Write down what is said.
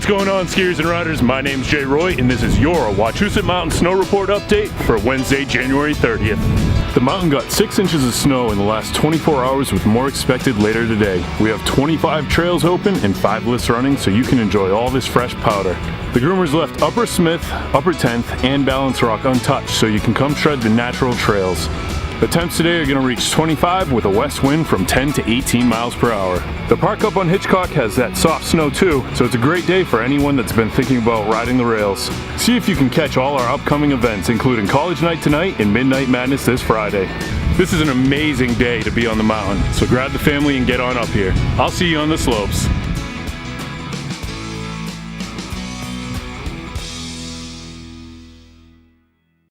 going on, skiers and riders? My name's Jay Roy, and this is your Wachusett Mountain Snow Report update for Wednesday, January 30th. The mountain got 6 inches of snow in the last 24 hours with more expected later today. We have 25 trails open and 5 lifts running, so you can enjoy all this fresh powder. The groomers left Upper Smith, Upper 10th, and Balance Rock untouched, so you can come shred the natural trails. The temps today are going to reach 25 with a west wind from 10 to 18 miles per hour. The park up on Hitchcock has that soft snow too, so it's a great day for anyone that's been thinking about riding the rails. See if you can catch all our upcoming events, including College Night tonight and Midnight Madness this Friday. This is an amazing day to be on the mountain, so grab the family and get on up here. I'll see you on the slopes.